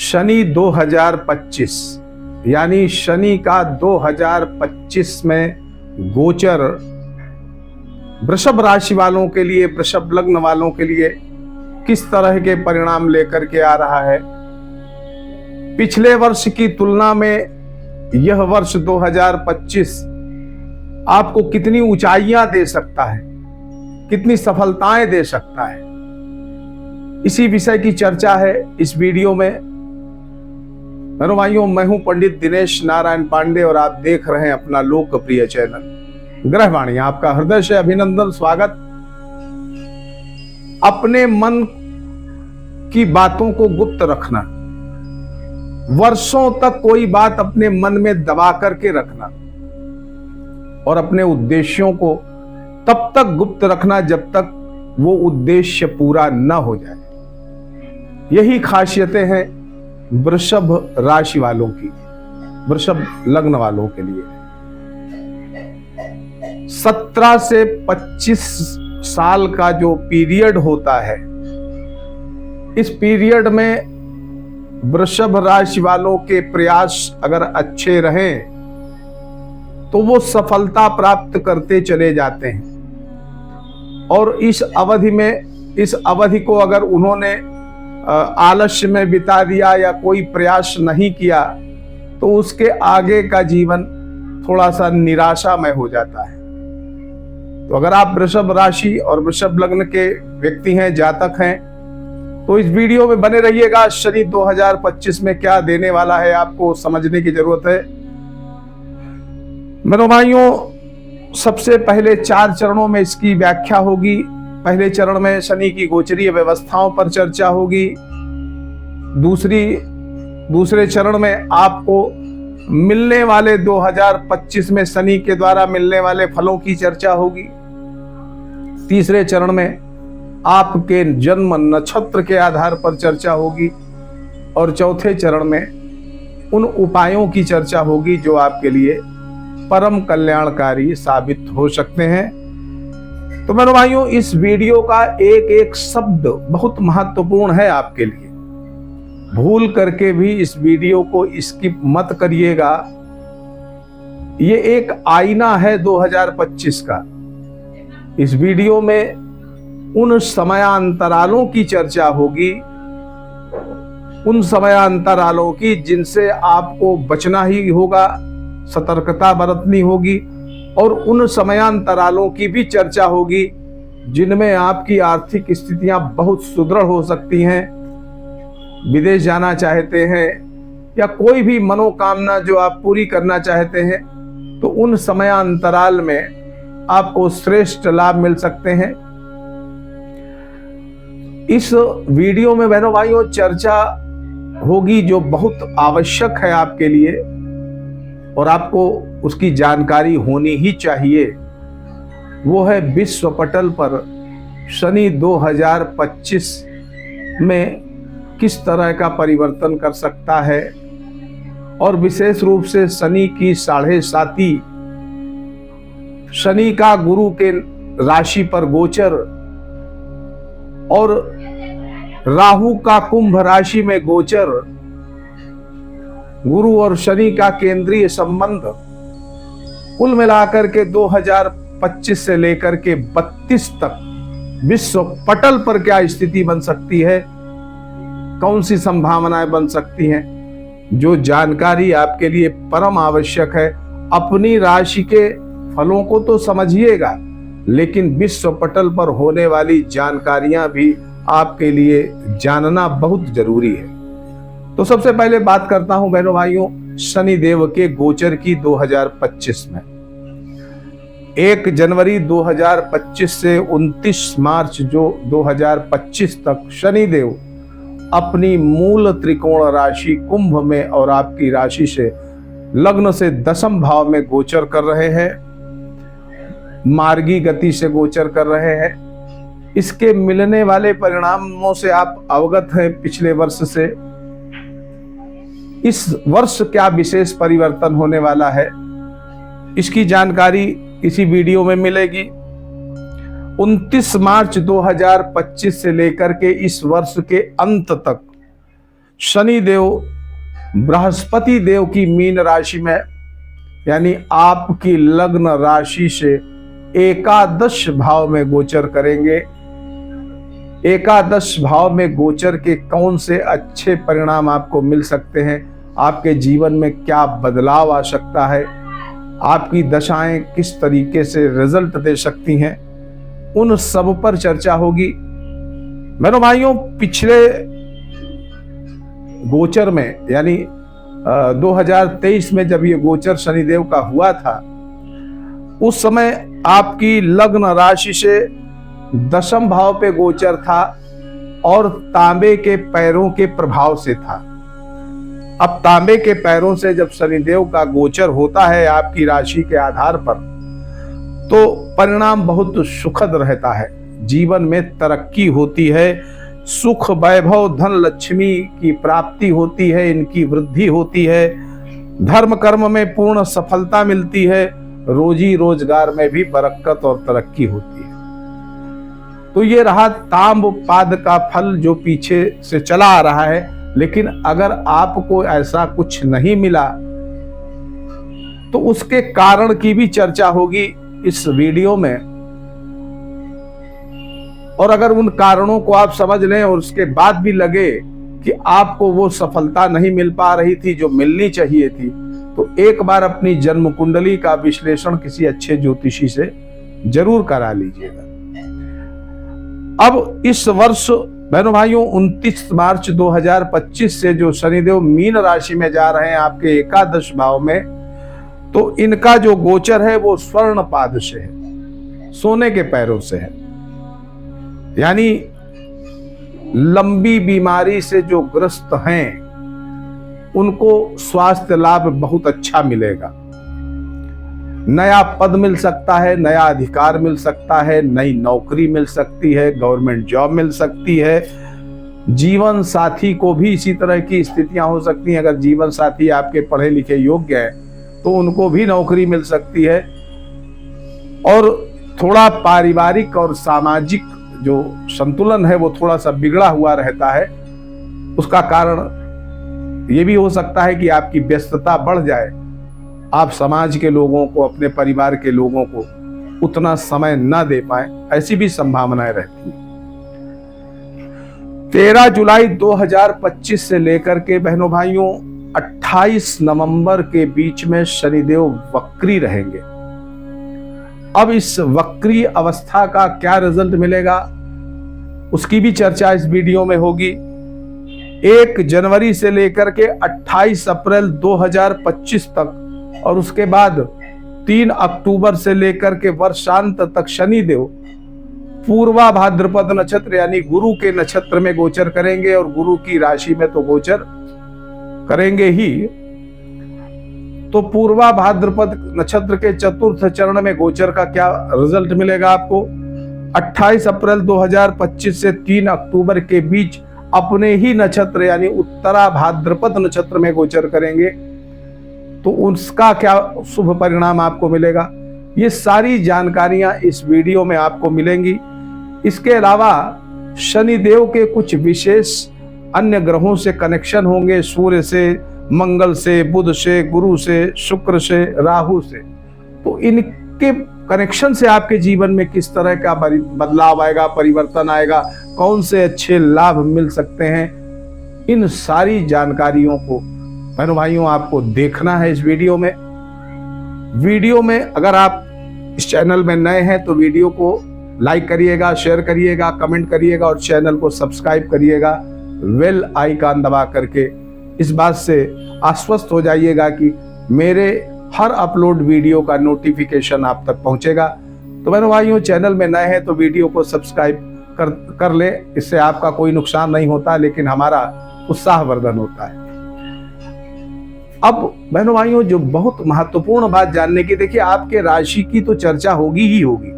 शनि 2025 यानी शनि का 2025 में गोचर वृषभ राशि वालों के लिए, वृषभ लग्न वालों के लिए किस तरह के परिणाम लेकर के आ रहा है। पिछले वर्ष की तुलना में यह वर्ष 2025 आपको कितनी ऊंचाइयां दे सकता है, कितनी सफलताएं दे सकता है, इसी विषय की चर्चा है इस वीडियो में। मेरे भाइयों, मैं हूं पंडित दिनेश नारायण पांडे और आप देख रहे हैं अपना लोकप्रिय चैनल ग्रहवाणी। आपका हृदय से अभिनंदन, स्वागत। अपने मन की बातों को गुप्त रखना, वर्षों तक कोई बात अपने मन में दबा करके रखना और अपने उद्देश्यों को तब तक गुप्त रखना जब तक वो उद्देश्य पूरा न हो जाए। यही खासियतें हैं वृषभ राशि वालों की, वृषभ लग्न वालों के लिए। 17 से 25 साल का जो पीरियड होता है, इस पीरियड में वृषभ राशि वालों के प्रयास अगर अच्छे रहें तो वो सफलता प्राप्त करते चले जाते हैं। और इस अवधि को अगर उन्होंने आलस्य में बिता दिया या कोई प्रयास नहीं किया तो उसके आगे का जीवन थोड़ा सा निराशामय हो जाता है। तो अगर आप वृषभ राशि और वृषभ लग्न के व्यक्ति हैं, जातक हैं, तो इस वीडियो में बने रहिएगा। शनि 2025 में क्या देने वाला है आपको समझने की जरूरत है। मेरे भाइयों, सबसे पहले 4 चरणों में इसकी व्याख्या होगी। पहले चरण में शनि की गोचरीय व्यवस्थाओं पर चर्चा होगी। दूसरे चरण में आपको मिलने वाले 2025 में शनि के द्वारा मिलने वाले फलों की चर्चा होगी। तीसरे चरण में आपके जन्म नक्षत्र के आधार पर चर्चा होगी और चौथे चरण में उन उपायों की चर्चा होगी जो आपके लिए परम कल्याणकारी साबित हो सकते हैं। तो मेरे भाइयों, इस वीडियो का एक एक शब्द बहुत महत्वपूर्ण है आपके लिए। भूल करके भी इस वीडियो को स्किप मत करिएगा। ये एक आईना है 2025 का। इस वीडियो में उन समयांतरालों की चर्चा होगी, उन समयांतरालों की जिनसे आपको बचना ही होगा, सतर्कता बरतनी होगी, और उन समयांतरालों की भी चर्चा होगी जिनमें आपकी आर्थिक स्थितियां बहुत सुदृढ़ हो सकती हैं। विदेश जाना चाहते हैं या कोई भी मनोकामना जो आप पूरी करना चाहते हैं, तो उन समयांतराल में आपको श्रेष्ठ लाभ मिल सकते हैं। इस वीडियो में बहनों भाइयों चर्चा होगी जो बहुत आवश्यक है आपके लिए और आपको उसकी जानकारी होनी ही चाहिए। वो है विश्व पटल पर शनि 2025 में किस तरह का परिवर्तन कर सकता है, और विशेष रूप से शनि की 7.5 शनि का गुरु के राशि पर गोचर और राहु का कुंभ राशि में गोचर, गुरु और शनि का केंद्रीय संबंध, कुल मिलाकर के 2025 से लेकर के 32 तक विश्व पटल पर क्या स्थिति बन सकती है, कौन सी संभावनाएं बन सकती हैं, जो जानकारी आपके लिए परम आवश्यक है। अपनी राशि के फलों को तो समझिएगा, लेकिन विश्व पटल पर होने वाली जानकारियां भी आपके लिए जानना बहुत जरूरी है। तो सबसे पहले बात करता हूं बहनों भाइयों शनि देव के गोचर की 2025 में। 1 जनवरी 2025 से 29 मार्च जो 2025 तक शनि देव अपनी मूल त्रिकोण राशि कुंभ में और आपकी राशि से लग्न से 10वें भाव में गोचर कर रहे हैं, मार्गी गति से गोचर कर रहे हैं। इसके मिलने वाले परिणामों से आप अवगत हैं पिछले वर्ष से। इस वर्ष क्या विशेष परिवर्तन होने वाला है, इसकी जानकारी इसी वीडियो में मिलेगी। 29 मार्च 2025 से लेकर के इस वर्ष के अंत तक शनि देव बृहस्पति देव की मीन राशि में यानी आपकी लग्न राशि से एकादश भाव में गोचर करेंगे। एकादश भाव में गोचर के कौन से अच्छे परिणाम आपको मिल सकते हैं, आपके जीवन में क्या बदलाव आ सकता है, आपकी दशाएं किस तरीके से रिजल्ट दे सकती हैं, उन सब पर चर्चा होगी। बहनों भाइयों, पिछले गोचर में यानी 2023 में जब ये गोचर शनिदेव का हुआ था, उस समय आपकी लग्न राशि से दशम भाव पे गोचर था और तांबे के पैरों के प्रभाव से था। अब तांबे के पैरों से जब शनिदेव का गोचर होता है आपकी राशि के आधार पर, तो परिणाम बहुत सुखद रहता है। जीवन में तरक्की होती है, सुख वैभव धन लक्ष्मी की प्राप्ति होती है, इनकी वृद्धि होती है, धर्म कर्म में पूर्ण सफलता मिलती है, रोजी रोजगार में भी बरकत और तरक्की होती है। तो ये रहा ताम्ब पाद का फल जो पीछे से चला आ रहा है। लेकिन अगर आपको ऐसा कुछ नहीं मिला तो उसके कारण की भी चर्चा होगी इस वीडियो में। और अगर उन कारणों को आप समझ लें और उसके बाद भी लगे कि आपको वो सफलता नहीं मिल पा रही थी जो मिलनी चाहिए थी, तो एक बार अपनी जन्म कुंडली का विश्लेषण किसी अच्छे ज्योतिषी से जरूर करा लीजिएगा। अब इस वर्ष बहनों भाइयों 29 मार्च 2025 से जो शनिदेव मीन राशि में जा रहे हैं आपके एकादश भाव में, तो इनका जो गोचर है वो स्वर्ण पाद से है, सोने के पैरों से है। यानी लंबी बीमारी से जो ग्रस्त हैं उनको स्वास्थ्य लाभ बहुत अच्छा मिलेगा। नया पद मिल सकता है, नया अधिकार मिल सकता है, नई नौकरी मिल सकती है, गवर्नमेंट जॉब मिल सकती है। जीवन साथी को भी इसी तरह की स्थितियां हो सकती हैं। अगर जीवन साथी आपके पढ़े लिखे योग्य है तो उनको भी नौकरी मिल सकती है। और थोड़ा पारिवारिक और सामाजिक जो संतुलन है वो थोड़ा सा बिगड़ा हुआ रहता है। उसका कारण ये भी हो सकता है कि आपकी व्यस्तता बढ़ जाए, आप समाज के लोगों को, अपने परिवार के लोगों को उतना समय न दे पाए, ऐसी भी संभावनाएं रहती हैं। 13 जुलाई 2025 से लेकर के बहनों भाइयों 28 नवंबर के बीच में शनिदेव वक्री रहेंगे। अब इस वक्री अवस्था का क्या रिजल्ट मिलेगा उसकी भी चर्चा इस वीडियो में होगी। 1 जनवरी से लेकर के 28 अप्रैल 2025 तक और उसके बाद 3 अक्टूबर से लेकर के वर्षांत तक शनिदेव पूर्वा भाद्रपद नक्षत्र यानी गुरु के नक्षत्र में गोचर करेंगे और गुरु की राशि में तो गोचर करेंगे ही, तो पूर्वा भाद्रपद नक्षत्र के चतुर्थ चरण में गोचर का क्या रिजल्ट मिलेगा आपको। 28 अप्रैल 2025 से 3 अक्टूबर के बीच अपने ही नक्षत्र यानी उत्तरा भाद्रपद नक्षत्र में गोचर करेंगे, तो उसका क्या शुभ परिणाम आपको मिलेगा, ये सारी जानकारियां इस वीडियो में आपको मिलेंगी। इसके अलावा शनिदेव के कुछ विशेष अन्य ग्रहों से कनेक्शन होंगे, सूर्य से, मंगल से, बुध से, गुरु से, शुक्र से, राहु से। तो इनके कनेक्शन से आपके जीवन में किस तरह का बदलाव आएगा, परिवर्तन आएगा, कौन से अच्छे लाभ मिल सकते हैं, इन सारी जानकारियों को बहनों भाइयों आपको देखना है इस वीडियो में। वीडियो में अगर आप इस चैनल में नए हैं तो वीडियो को लाइक करिएगा, शेयर करिएगा, कमेंट करिएगा और चैनल को सब्सक्राइब करिएगा, बेल आइकन दबा करके इस बात से आश्वस्त हो जाइएगा कि मेरे हर अपलोड वीडियो का नोटिफिकेशन आप तक पहुंचेगा। तो बहनों भाइयों चैनल में नए हैं तो वीडियो को सब्सक्राइब कर ले, इससे आपका कोई नुकसान नहीं होता लेकिन हमारा उत्साहवर्धन होता है। अब बहनों भाइयों जो बहुत महत्वपूर्ण बात जानने की, देखिए आपके राशि की तो चर्चा होगी ही होगी,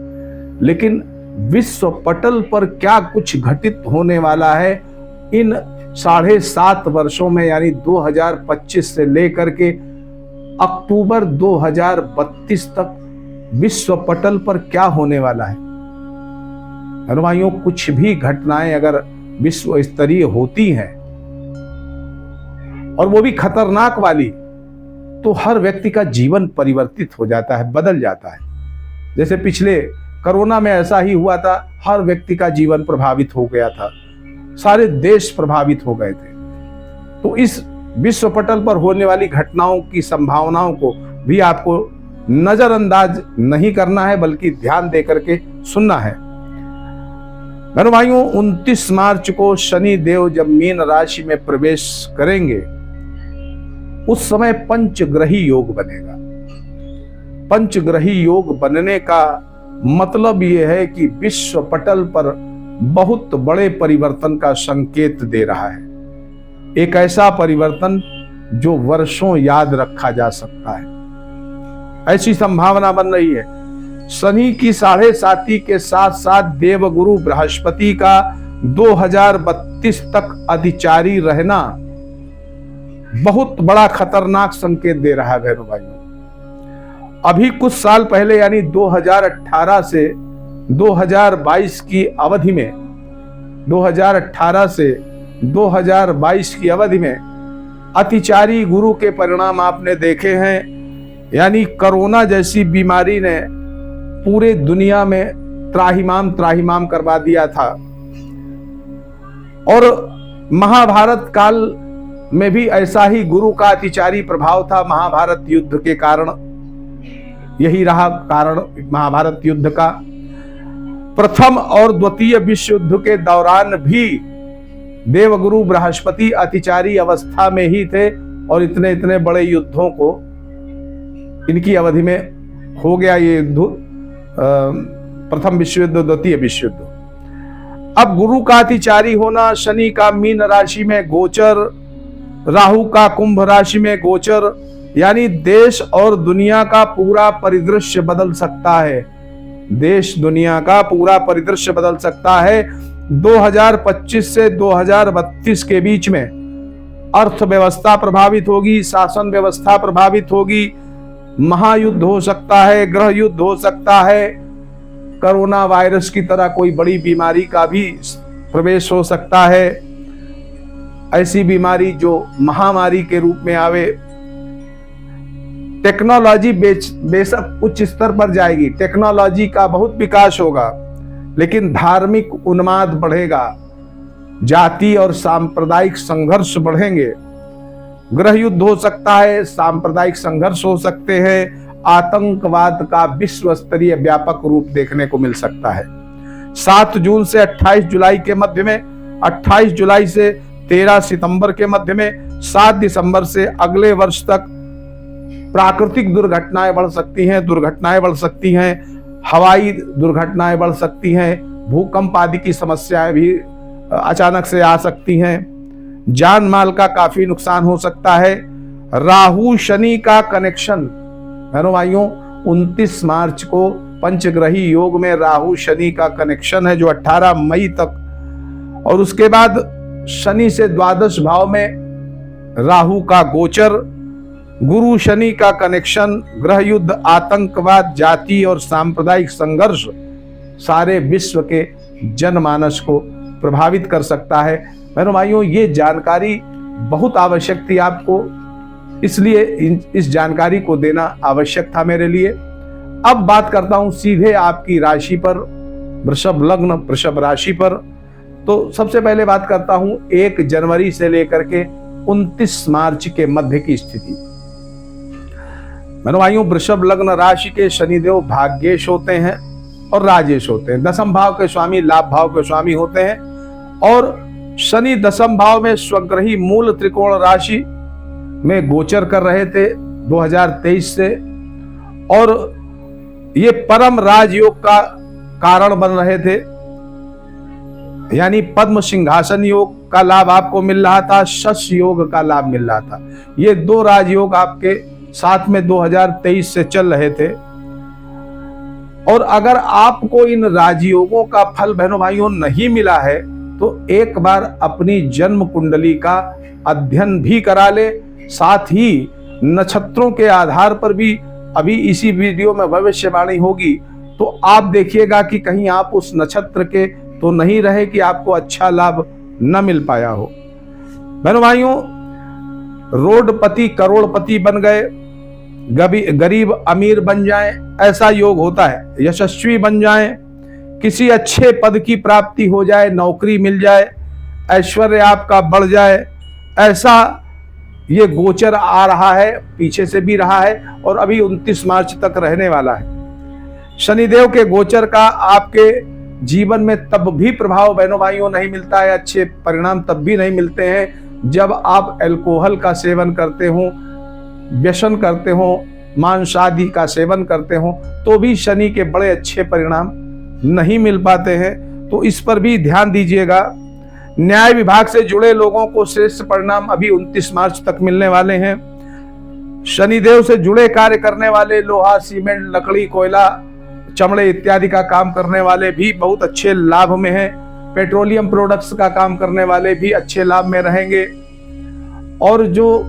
लेकिन विश्व पटल पर क्या कुछ घटित होने वाला है इन 7.5 वर्षों में, यानी 2025 से लेकर के अक्टूबर 2032 तक विश्व पटल पर क्या होने वाला है। बहनों भाइयों कुछ भी घटनाएं अगर विश्व स्तरीय होती हैं और वो भी खतरनाक वाली, तो हर व्यक्ति का जीवन परिवर्तित हो जाता है, बदल जाता है। जैसे पिछले कोरोना में ऐसा ही हुआ था, हर व्यक्ति का जीवन प्रभावित हो गया था, सारे देश प्रभावित हो गए थे। तो इस विश्व पटल पर होने वाली घटनाओं की संभावनाओं को भी आपको नजरअंदाज नहीं करना है, बल्कि ध्यान देकर के सुनना है। बहनों भाइयों, 29 मार्च को शनि देव जब मीन राशि में प्रवेश करेंगे, उस समय पंचग्रही योग बनेगा। पंचग्रही योग बनने का मतलब यह है कि विश्व पटल पर बहुत बड़े परिवर्तन का संकेत दे रहा है। एक ऐसा परिवर्तन जो वर्षों याद रखा जा सकता है, ऐसी संभावना बन रही है। शनि की 7.5 के साथ साथ देवगुरु बृहस्पति का 2032 तक अधिचारी रहना बहुत बड़ा खतरनाक संकेत दे रहा है। बहनों भाइयों, अभी कुछ साल पहले यानी 2018 से 2022 की अवधि में, 2018 से 2022 की अवधि में अतिचारी गुरु के परिणाम आपने देखे हैं। यानी कोरोना जैसी बीमारी ने पूरे दुनिया में त्राहिमाम करवा दिया था। और महाभारत काल में भी ऐसा ही गुरु का अतिचारी प्रभाव था। महाभारत युद्ध के कारण यही रहा कारण महाभारत युद्ध का। प्रथम और द्वितीय विश्व युद्ध के दौरान भी देवगुरु बृहस्पति अतिचारी अवस्था में ही थे और इतने बड़े युद्धों को इनकी अवधि में हो गया ये युद्ध, प्रथम विश्व युद्ध, द्वितीय विश्व युद्ध। अब गुरु का अतिचारी होना, शनि का मीन राशि में गोचर, राहु का कुंभ राशि में गोचर, यानी देश और दुनिया का पूरा परिदृश्य बदल सकता है। देश दुनिया का पूरा परिदृश्य बदल सकता है। 2025 से 2032 के बीच में अर्थव्यवस्था प्रभावित होगी, शासन व्यवस्था प्रभावित होगी, महायुद्ध हो सकता है, गृह युद्ध हो सकता है, कोरोना वायरस की तरह कोई बड़ी बीमारी का भी प्रवेश हो सकता है। ऐसी बीमारी जो महामारी के रूप में आवे। टेक्नोलॉजी बेशक उच्च स्तर पर जाएगी, टेक्नोलॉजी का बहुत विकास होगा, लेकिन धार्मिक उन्माद बढ़ेगा, जाति और सांप्रदायिक संघर्ष बढ़ेंगे, गृह युद्ध हो सकता है, सांप्रदायिक संघर्ष हो सकते हैं, आतंकवाद का विश्व स्तरीय व्यापक रूप देखने को मिल सकता है। 7 जून से 28 जुलाई के मध्य में, 28 जुलाई से 13 सितंबर के मध्य में, 7 दिसंबर से अगले वर्ष तक प्राकृतिक दुर्घटनाएं बढ़ सकती हैं, दुर्घटनाएं बढ़ सकती हैं, हवाई दुर्घटनाएं बढ़ सकती हैं, भूकंप आदि की समस्याएं भी अचानक से आ सकती हैं, जान माल का काफी नुकसान हो सकता है। राहु शनि का कनेक्शन, बहनों भाइयों, 29 मार्च को पंचग्रही योग में राहु शनि का कनेक्शन है जो 18 मई तक, और उसके बाद शनि से द्वादश भाव में राहु का गोचर, गुरु शनि का कनेक्शन, गृह युद्ध, आतंकवाद, जाति और सांप्रदायिक संघर्ष सारे विश्व के जनमानस को प्रभावित कर सकता है। बहनों भाइयों, ये जानकारी बहुत आवश्यक थी आपको, इसलिए इस जानकारी को देना आवश्यक था मेरे लिए। अब बात करता हूं सीधे आपकी राशि पर, वृषभ लग्न, वृषभ राशि पर। तो सबसे पहले बात करता हूं 1 जनवरी से लेकर के 29 मार्च के मध्य की स्थिति। बहनों भाइयों, वृषभ लग्न राशि के शनिदेव भाग्येश होते हैं और राजेश होते हैं। दशम भाव के स्वामी लाभ भाव के स्वामी होते हैं, और शनि दशम भाव में स्वग्रही मूल त्रिकोण राशि में गोचर कर रहे थे 2023 से, और ये परम राजयोग का कारण बन रहे थे। यानी पद्म सिंहासन योग का लाभ आपको मिल रहा था, शश योग का लाभ मिल रहा था। ये 2 राजयोग आपके साथ में 2023 से चल रहे थे। और अगर आपको इन राजयोगों का फल बहनों भाइयों नहीं मिला है, तो एक बार अपनी जन्म कुंडली का अध्ययन भी करा ले, साथ ही नक्षत्रों के आधार पर भी अभी इसी वीडियो में भविष्यवाणी होगी, तो आप देखिएगा कि कहीं आप उस नक्षत्र के तो नहीं रहे कि आपको अच्छा लाभ न मिल पाया हो। बहनों भाइयों, रोडपति करोड़पति बन गए, गरीब अमीर बन जाएं, ऐसा योग होता है। यशस्वी बन जाएं, किसी अच्छे पद की प्राप्ति हो जाए, नौकरी मिल जाए, ऐश्वर्य आपका बढ़ जाए, ऐसा ये गोचर आ रहा है, पीछे से भी रहा है और अभी 29 मार्च तक रहने वाला है। शनिदेव के गोचर का आपके जीवन में तब भी प्रभाव बहनों भाइयों नहीं मिलता है, अच्छे परिणाम तब भी नहीं मिलते हैं जब आप अल्कोहल का सेवन करते हो, व्यसन करते हो, मांस आदि का सेवन करते हो, तो भी शनि के बड़े अच्छे परिणाम नहीं मिल पाते हैं। तो इस पर भी ध्यान दीजिएगा। न्याय विभाग से जुड़े लोगों को श्रेष्ठ परिणाम अभी 29 मार्च तक मिलने वाले हैं। शनिदेव से जुड़े कार्य करने वाले, लोहा, सीमेंट, लकड़ी, कोयला, चमड़े इत्यादि का काम करने वाले भी बहुत अच्छे लाभ में हैं। पेट्रोलियम प्रोडक्ट्स का काम करने वाले भी अच्छे लाभ में रहेंगे। और जो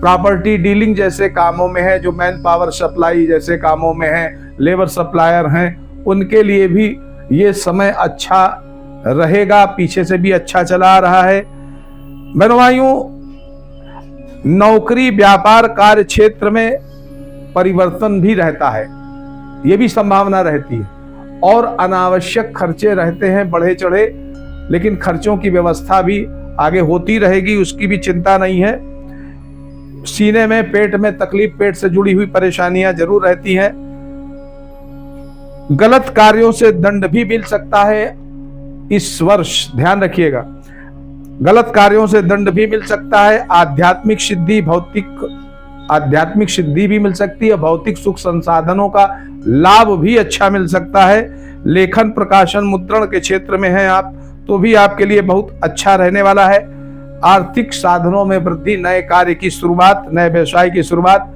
प्रॉपर्टी डीलिंग जैसे कामों में है, जो मैन पावर सप्लाई जैसे कामों में है, लेबर सप्लायर हैं, उनके लिए भी ये समय अच्छा रहेगा, पीछे से भी अच्छा चला आ रहा है। बहनों भाइयों, नौकरी, व्यापार, कार्य क्षेत्र में परिवर्तन भी रहता है, ये भी संभावना रहती है। और अनावश्यक खर्चे रहते हैं बढ़े चढ़े, लेकिन खर्चों की व्यवस्था भी आगे होती रहेगी, उसकी भी चिंता नहीं है। सीने में, पेट में तकलीफ, पेट से जुड़ी हुई परेशानियां जरूर रहती हैं। गलत कार्यों से दंड भी मिल सकता है इस वर्ष, ध्यान रखिएगा। गलत कार्यों से दंड भी मिल सकता है। आध्यात्मिक सिद्धि भी मिल सकती है। भौतिक सुख संसाधनों का लाभ भी अच्छा मिल सकता है। लेखन, प्रकाशन, मुद्रण के क्षेत्र में हैं आप, तो भी आपके लिए बहुत अच्छा रहने वाला है। आर्थिक साधनों में वृद्धि, नए कार्य की शुरुआत, नए व्यवसाय की शुरुआत,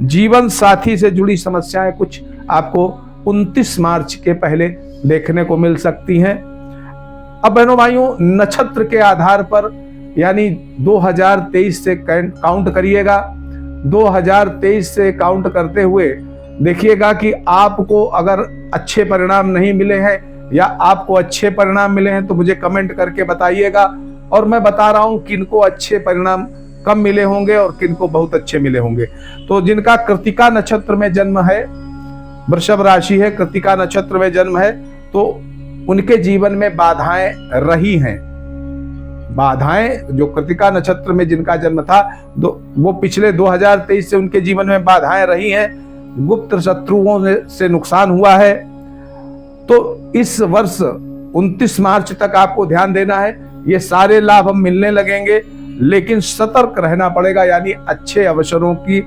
जीवन साथी से जुड़ी समस्याएं कुछ आपको 29 मार्च के पहले देखने को मिल सकती हैं। अब बहनों भाइयों, नक्षत्र के आधार पर यानी 2023 से काउंट करिएगा। 2023 से काउंट करते हुए देखिएगा कि आपको अगर अच्छे परिणाम नहीं मिले हैं या आपको अच्छे परिणाम मिले हैं तो मुझे कमेंट करके बताइएगा। और मैं बता रहा हूं किनको अच्छे परिणाम कम मिले होंगे और किनको बहुत अच्छे मिले होंगे। तो जिनका कृतिका नक्षत्र में जन्म है, वृषभ राशि है, कृतिका नक्षत्र में जन्म है, तो उनके जीवन में बाधाएं रही हैं। बाधाएं, जो कृतिका नक्षत्र में जिनका जन्म था, वो पिछले 2023 से उनके जीवन में बाधाएं रही हैं। गुप्त शत्रुओं से नुकसान हुआ है। तो इस वर्ष 29 मार्च तक आपको ध्यान देना है। ये सारे लाभ हम मिलने लगेंगे, लेकिन सतर्क रहना पड़ेगा, यानी अच्छे अवसरों की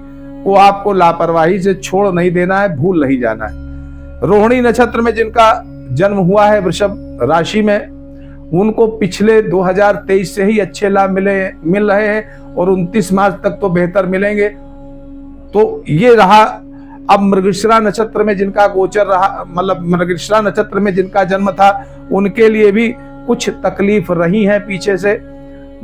को आपको लापरवाही से छोड़ नहीं देना है, भूल नहीं जाना है। रोहिणी नक्षत्र में जिनका जन्म हुआ है वृषभ राशि में, उनको पिछले 2023 से ही अच्छे लाभ मिल रहे हैं और 29 मार्च तक तो बेहतर मिलेंगे। तो ये रहा। अब मृगशिरा नक्षत्र में जिनका गोचर रहा, मतलब मृगशिरा नक्षत्र में जिनका जन्म था, उनके लिए भी कुछ तकलीफ रही है पीछे से,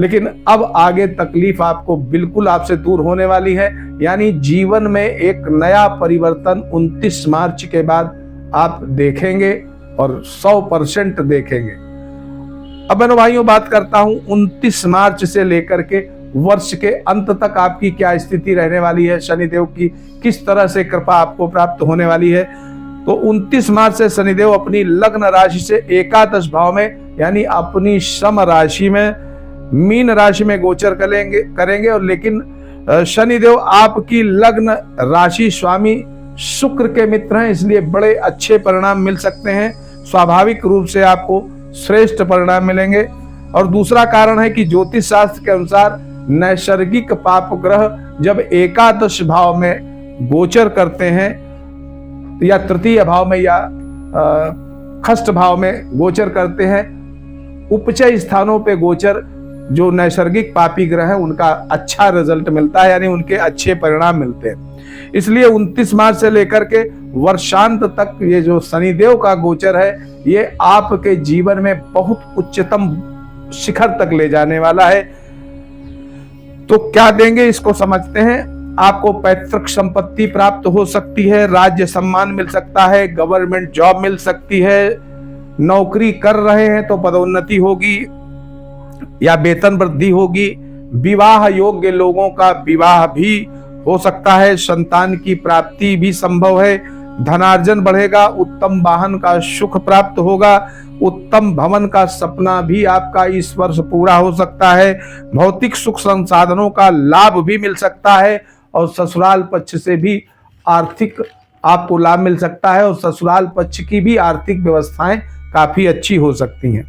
लेकिन अब आगे तकलीफ आपको बिल्कुल आपसे दूर होने वाली है। यानी जीवन में एक नया परिवर्तन 29 मार्च के बाद आप देखेंगे और 100% देखेंगे। अब बहनों भाइयों, बात करता हूं 29 मार्च से लेकर के वर्ष के अंत तक आपकी क्या स्थिति रहने वाली है, शनिदेव की किस तरह से कृपा आपको प्राप्त होने वाली है। तो 29 मार्च से शनिदेव अपनी लग्न राशि से एकादश भाव में, यानी अपनी सम राशि में, मीन राशि में गोचर करेंगे। और लेकिन शनिदेव आपकी लग्न राशि स्वामी शुक्र के मित्र हैं, इसलिए बड़े अच्छे परिणाम मिल सकते हैं। स्वाभाविक रूप से आपको श्रेष्ठ परिणाम मिलेंगे। और दूसरा कारण है कि ज्योतिष शास्त्र के अनुसार नैसर्गिक पाप ग्रह जब एकादश भाव में गोचर करते हैं या तृतीय भाव में या खष्ट भाव में गोचर करते हैं, उपचय स्थानों पे गोचर जो नैसर्गिक पापी ग्रह है उनका अच्छा रिजल्ट मिलता है, यानी उनके अच्छे परिणाम मिलते हैं। इसलिए 29 मार्च से लेकर के वर्षांत तक ये जो शनिदेव का गोचर है, ये आपके जीवन में बहुत उच्चतम शिखर तक ले जाने वाला है। तो क्या देंगे इसको समझते हैं। आपको पैतृक संपत्ति प्राप्त हो सकती है, राज्य सम्मान मिल सकता है, गवर्नमेंट जॉब मिल सकती है, नौकरी कर रहे हैं तो पदोन्नति होगी या वेतन वृद्धि होगी, विवाह योग्य लोगों का विवाह भी हो सकता है, संतान की प्राप्ति भी संभव है, धनार्जन बढ़ेगा, उत्तम वाहन का सुख प्राप्त होगा, उत्तम भवन का सपना भी आपका इस वर्ष पूरा हो सकता है, भौतिक सुख संसाधनों का लाभ भी मिल सकता है और ससुराल पक्ष से भी आर्थिक आपको लाभ मिल सकता है और ससुराल पक्ष की भी आर्थिक व्यवस्थाएं काफी अच्छी हो सकती हैं।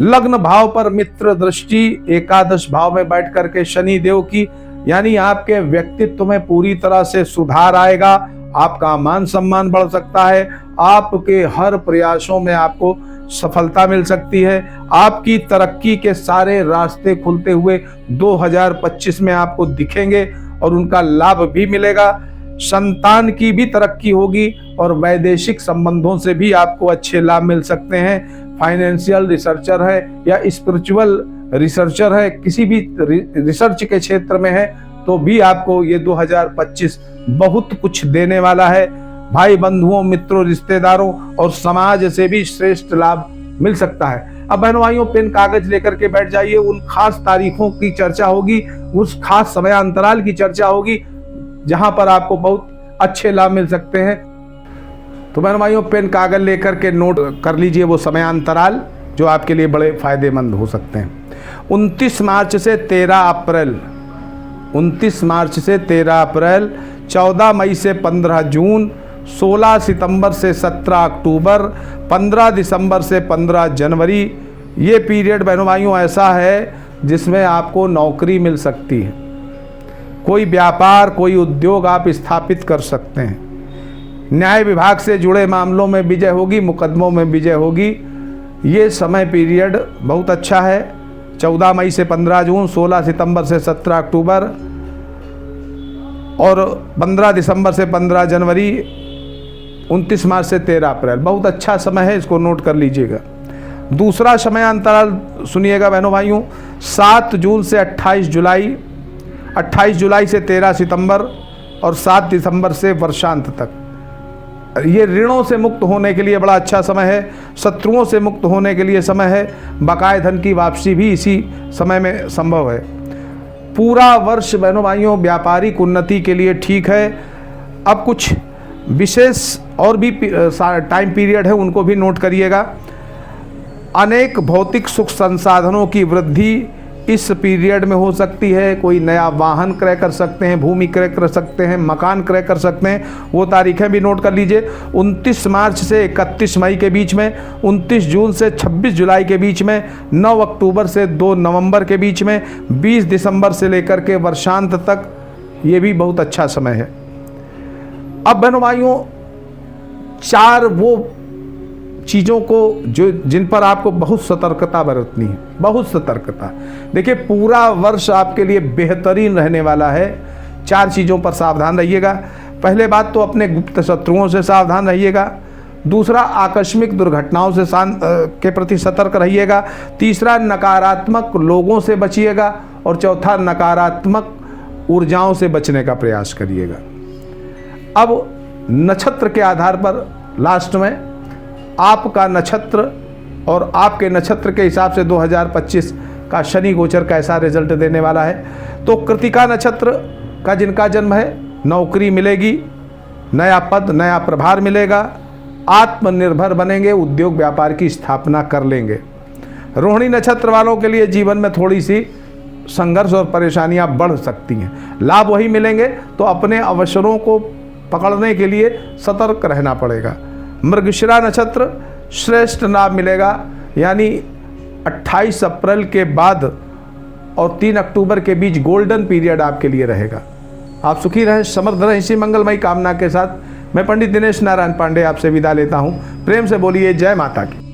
लग्न भाव पर मित्र दृष्टि एकादश भाव में बैठ करके शनि देव की, यानी आपके व्यक्तित्व में पूरी तरह से सुधार आएगा, आपका मान सम्मान बढ़ सकता है, आपके हर प्रयासों में आपको सफलता मिल सकती है, आपकी तरक्की के सारे रास्ते खुलते हुए 2025 में आपको दिखेंगे और उनका लाभ भी मिलेगा। संतान की भी तरक्की होगी और वैदेशिक संबंधों से भी आपको अच्छे लाभ मिल सकते हैं। फाइनेंशियल रिसर्चर है या स्पिरिचुअल रिसर्चर है, किसी भी रिसर्च के क्षेत्र में है तो भी आपको ये 2025 बहुत कुछ देने वाला है। भाई बंधुओं, मित्रों, रिश्तेदारों और समाज से भी श्रेष्ठ लाभ मिल सकता है। अब बहनों भाइयों, पेन कागज लेकर के बैठ जाइए, उन खास तारीखों की चर्चा होगी, उस खास समय अंतराल की चर्चा होगी जहां पर आपको बहुत अच्छे लाभ मिल सकते हैं। तो बहनों भाइयों, पेन कागज लेकर के नोट कर लीजिए वो समय अंतराल जो आपके लिए बड़े फायदेमंद हो सकते हैं। 29 मार्च से 13 अप्रैल, 29 मार्च से 13 अप्रैल, 14 मई से 15 जून, 16 सितंबर से 17 अक्टूबर, 15 दिसंबर से 15 जनवरी, ये पीरियड बहनों भाइयों ऐसा है जिसमें आपको नौकरी मिल सकती है, कोई व्यापार, कोई उद्योग आप स्थापित कर सकते हैं, न्याय विभाग से जुड़े मामलों में विजय होगी, मुकदमों में विजय होगी। ये समय पीरियड बहुत अच्छा है। 14 मई से 15 जून, 16 सितंबर से 17 अक्टूबर और 15 दिसंबर से 15 जनवरी, 29 मार्च से 13 अप्रैल, बहुत अच्छा समय है, इसको नोट कर लीजिएगा। दूसरा समय अंतराल सुनिएगा बहनों भाइयों, 7 जून से 28 जुलाई, 28 जुलाई से 13 सितंबर और 7 दिसंबर से वर्षांत तक। ये ऋणों से मुक्त होने के लिए बड़ा अच्छा समय है, शत्रुओं से मुक्त होने के लिए समय है, बकाए धन की वापसी भी इसी समय में संभव है। पूरा वर्ष बहनों भाइयों व्यापारिक उन्नति के लिए ठीक है। अब कुछ विशेष और भी टाइम पीरियड है, उनको भी नोट करिएगा। अनेक भौतिक सुख संसाधनों की वृद्धि इस पीरियड में हो सकती है। कोई नया वाहन क्रय कर सकते हैं, भूमि क्रय कर सकते हैं, मकान क्रय कर सकते हैं, वो तारीखें भी नोट कर लीजिए। 29 मार्च से 31 मई के बीच में, 29 जून से 26 जुलाई के बीच में, 9 अक्टूबर से 2 नवंबर के बीच में, 20 दिसंबर से लेकर के वर्षांत तक, ये भी बहुत अच्छा समय है। अब बहनों भाइयों, 4 वो चीज़ों को जिन पर आपको बहुत सतर्कता बरतनी है, बहुत सतर्कता। देखिए, पूरा वर्ष आपके लिए बेहतरीन रहने वाला है। 4 चीज़ों पर सावधान रहिएगा। पहले बात तो अपने गुप्त शत्रुओं से सावधान रहिएगा। दूसरा, आकस्मिक दुर्घटनाओं से के प्रति सतर्क रहिएगा। तीसरा, नकारात्मक लोगों से बचिएगा। और चौथा, नकारात्मक ऊर्जाओं से बचने का प्रयास करिएगा। अब नक्षत्र के आधार पर लास्ट में आपका नक्षत्र और आपके नक्षत्र के हिसाब से 2025 का शनि गोचर कैसा रिजल्ट देने वाला है। तो कृतिका नक्षत्र का जिनका जन्म है, नौकरी मिलेगी, नया पद, नया प्रभार मिलेगा, आत्मनिर्भर बनेंगे, उद्योग व्यापार की स्थापना कर लेंगे। रोहिणी नक्षत्र वालों के लिए जीवन में थोड़ी सी संघर्ष और परेशानियां बढ़ सकती हैं। लाभ वही मिलेंगे, तो अपने अवसरों को पकड़ने के लिए सतर्क रहना पड़ेगा। मृगशिरा नक्षत्र श्रेष्ठ लाभ मिलेगा, यानी 28 अप्रैल के बाद और 3 अक्टूबर के बीच गोल्डन पीरियड आपके लिए रहेगा। आप सुखी रहें, समृद्ध रहें, इसी मंगलमयी कामना के साथ मैं पंडित दिनेश नारायण पांडे आपसे विदा लेता हूं। प्रेम से बोलिए जय माता की।